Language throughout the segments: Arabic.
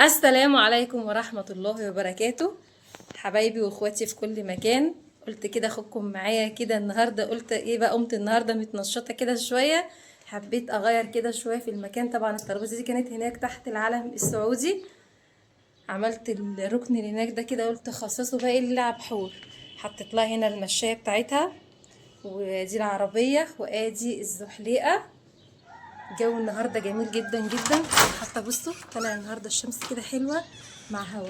السلام عليكم ورحمة الله وبركاته. حبايبي واخواتي في كل مكان، قلت كده اخدكم معايا كده النهاردة. قلت ايه بقى، قمت النهاردة متنشطة كده شوية، حبيت اغير كده شوية في المكان. طبعا الترابيزة دي كانت هناك تحت العلم السعودي، عملت الركن اللي هناك ده كده، قلت اخصصه بقى اللعب حور. حطيت لها هنا المشاية بتاعتها، ودي العربية، وادي الزحليقة. الجو النهارده جميل جدا جدا، حتى بصوا طالع النهارده الشمس كده حلوه مع هوا.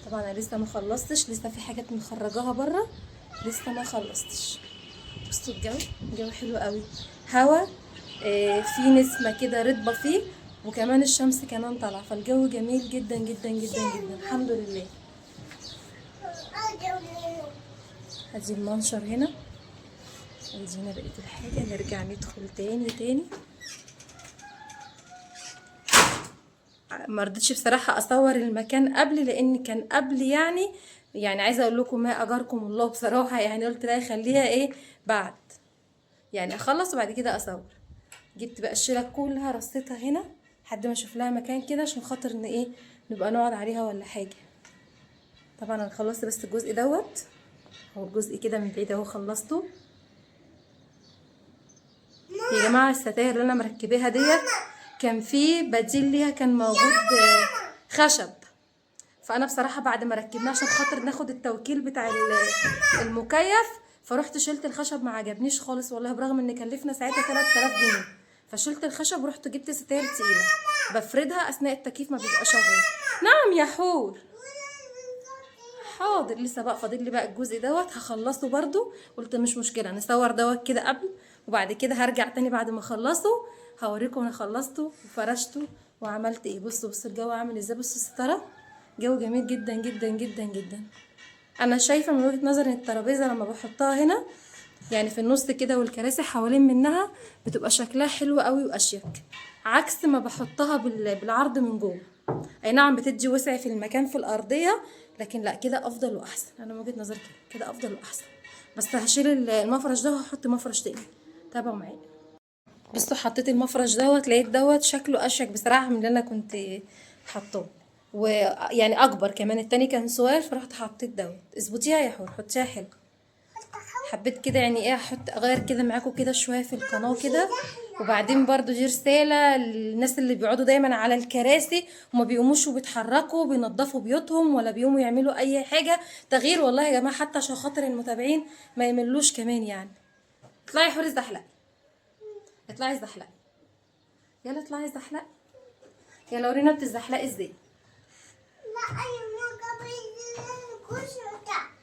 طبعا انا لسه ما خلصتش، لسه في حاجات مخرجاها بره، لسه ما خلصتش. بصوا الجو حلو قوي، هوا. في نسمه كده رطبه فيه، وكمان الشمس كمان طالعه، فالجو جميل جدا جدا جدا جدا، الحمد لله. ادي المنشر هنا، ادي هنا بقيه الحاجه. نرجع ندخل تاني. ما رضيتش بصراحه اصور المكان قبل، لان كان قبل يعني عايزه اقول لكم ما اجركم الله بصراحه. يعني قلت لا خليها ايه بعد، يعني اخلص وبعد كده اصور. جبت بقى الشيله كلها رصيتها هنا لحد ما اشوف لها مكان كده، عشان خاطر ان ايه نبقى نقعد عليها ولا حاجه. طبعا انا خلصت بس الجزء دوت، هو الجزء كده من بعيد اهو خلصته. يا جماعه الستاير اللي انا مركباها ديت كان في بديل ليها، كان موجود خشب. فانا بصراحه بعد ما ركبناه عشان خاطر ناخد التوكيل بتاع المكيف، فرحت شلت الخشب، ما عجبنيش خالص والله، برغم ان كلفنا ساعتها 3000 جنيه. فشلت الخشب ورحت جبت ستاير تقيله بفردها اثناء التكييف، ما بيبقاش شغال. نعم يا حور، حاضر. لسه بقى فاضل لي بقى الجزء دوت هخلصه برضو. قلت مش مشكله نصور دوت كده قبل، وبعد كده هرجع تاني بعد ما اخلصه هوريكم انا خلصته وفرشته وعملت ايه. بصوا الجو عامل ازاي، بصوا الستاره، جو جميل جدا جدا جدا جدا. انا شايفه من وجهه نظري ان الترابيزه لما بحطها هنا يعني في النص كده، والكراسي حوالين منها، بتبقى شكلها حلو قوي واشيك، عكس ما بحطها بالعرض من جوه. اي نعم بتدي وسع في المكان في الارضيه، لكن لا كده افضل واحسن. انا من وجهه نظري كده افضل واحسن. بس هشيل المفرش ده وهحط مفرش تاني، تابعوا معايا. بصوا حطيت المفرش دوت، لقيت دوت شكله اشيك بصراحه من اللي انا كنت حاطاه، ويعني اكبر كمان. التاني كان صغير، فرحت حطيت دوت. اظبطيها يا حور، حطيها حلو. حبيت كده يعني ايه احط اغير كده معاكم كده شويه في القناه كده. وبعدين برضو دي رساله للناس اللي بيقعدوا دايما على الكراسي وما بيقوموش وبيتحركوا بينظفوا بيوتهم، ولا بيقوموا يعملوا اي حاجه تغيير. والله يا جماعه حتى عشان خاطر المتابعين ما يملوش كمان يعني. اطلعي يا حور ازحلقي، اطلعي ازحلقي، يلا اطلعي ازحلقي. يلا ورينا بتزحلقي ازاي.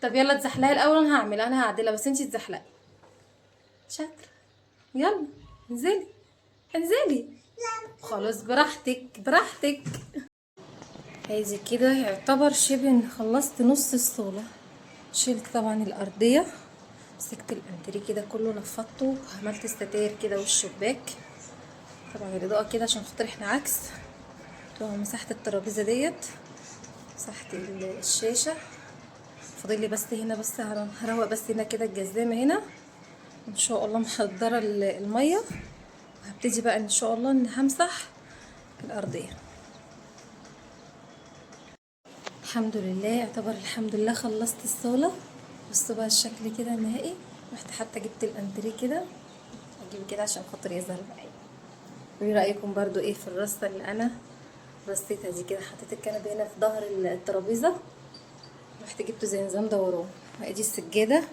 طب يلا اتزحلقي الاول، انا هعدلها بس انتي اتزحلقي. شاطره، يلا انزلي انزلي. خلاص براحتك. هذه كده يعتبر شبه ان خلصت نص الصاله. شلت طبعا الارضيه، مسكت الانتريه كده كله نفضته، عملت الستاير كده والشباك. طبعا الاضاءه كده عشان خاطر احنا عكس. طبعا مسحت الترابيزه ديت، مسحت الشاشه. فاضل لي بس هنا، بس هروق بس هنا كده الجزامه هنا. ان شاء الله محضره الميه، وهبتدي بقى ان شاء الله ان همسح الارضيه. الحمد لله، يعتبر الحمد لله خلصت الصاله. بصوا بقى الشكل كده النهائي. رحت حتى جبت الانتريه كده، اجيب كده عشان خاطر يظهر معايا. ايه رايكم برضو ايه في الرصه اللي انا رصيتها دي كده؟ حطيت الكنبه هنا في ظهر الترابيزه، رحت جبت زي نظام دوران. ادي السجاده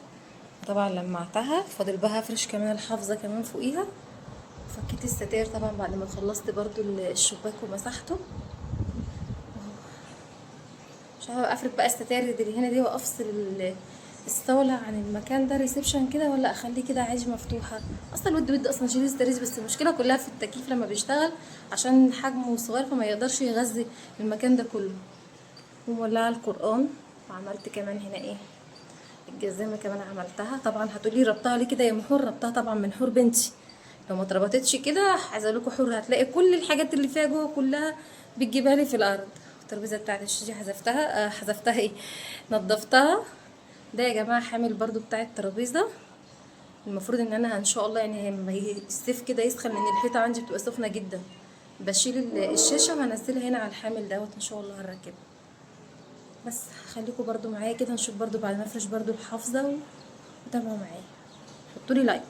طبعا لمعتها، فاضل بقى افرش كمان الحافظه كمان فوقيها. فكيت الستاير طبعا بعد ما خلصت برضو الشباك ومسحته. مش عارفه افرد بقى الستاير اللي هنا دي وافصل الصاله عن المكان ده ريسبشن كده، ولا اخليه كده عادي مفتوحه. اصلا ود اصلا اشيل الستاير، بس المشكله كلها في التكييف لما بيشتغل عشان حجمه صغير فما يقدرش يغذي المكان ده كله. ومولعه القران. وعملت كمان هنا ايه الجزامه كمان عملتها. طبعا هتقولي ربطها ليه كده يا محور؟ ربطها طبعا من حور بنتي. لو ما اتربطتش كده عايزه اقول لكم حور هتلاقي كل الحاجات اللي فيها جوه كلها بتجيبها لي في الارض. الترابيزه بتاعت الشيشه حذفتها ايه، نضفتها. ده يا جماعه حامل برضو بتاع الترابيزه. المفروض ان انا ان شاء الله يعني لما الصيف كده يسخن، لان الحيطه عندي بتبقى سخنه جدا، بشيل الشاشه وهنزلها هنا على الحامل دوت ان شاء الله هنركبها. بس خليكم برضو معايا كده نشوف برضو بعد ما افرش برضو الحافظه وتابعوا معايا، حطوا لي لايك.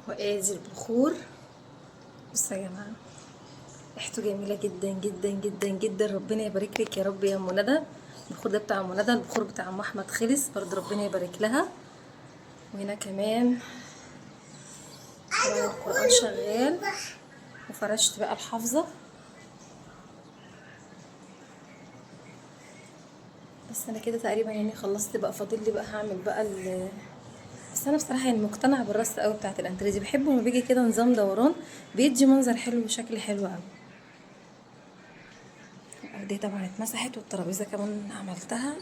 وادي البخور، بصوا يا جماعه ريحته جميله جدا جدا جدا جدا، ربنا يبارك لك يا رب يا ام ندى. البخور ده بتاع ام ندى، البخور بتاع ام احمد خلص برضو، ربنا يبارك لها. وهنا كمان طبعا القرآن شغال، وفرشت بقى الحافظة. بس انا كده تقريبا يعني خلصت بقى، فاضل لي بقى هعمل بقى بس انا بصراحه يعني مقتنعه بالرصه قوي بتاعه الانتريه دي، بحبه لما بيجي كده نظام دوران، بيدي منظر حلو وشكل حلو قوي. الارضيه طبعا اتمسحت والترابيزه كمان عملتها.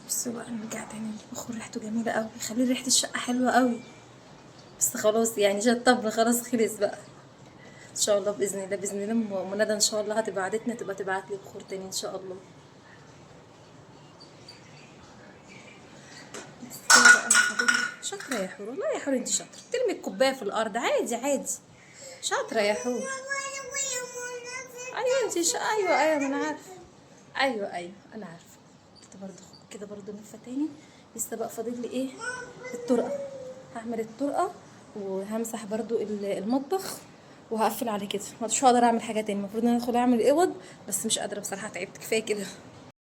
بصوا بقى نرجع تاني البخور ريحته جميله قوي، بيخلي ريحه الشقه حلوه قوي. بس خلاص يعني الطبل خلاص خلص بقى ان شاء الله، باذن الله باذن الله ام ندى ان شاء الله هتبقى عادتنا تبقى تبعت لي بخور تاني ان شاء الله. بس كده بقى يا حبيبي، شاطره يا حور، والله يا حور انت شاطره، ترمي الكوبايه في الارض عادي عادي، شاطره يا حور. ايوه ايوه ايوه ما انا عارفه، ايوه ايوه انا عارفه. كده برضه كده برضه لفه تاني. لسه بقى فاضل لي ايه؟ الطرقه. هعمل الطرقه وهمسح برضه المطبخ وهقفل على كده، مش هقدر اعمل حاجه تاني. المفروض ان انا ادخل اعمل اوض بس مش قادره بصراحه، تعبت كفايه كده.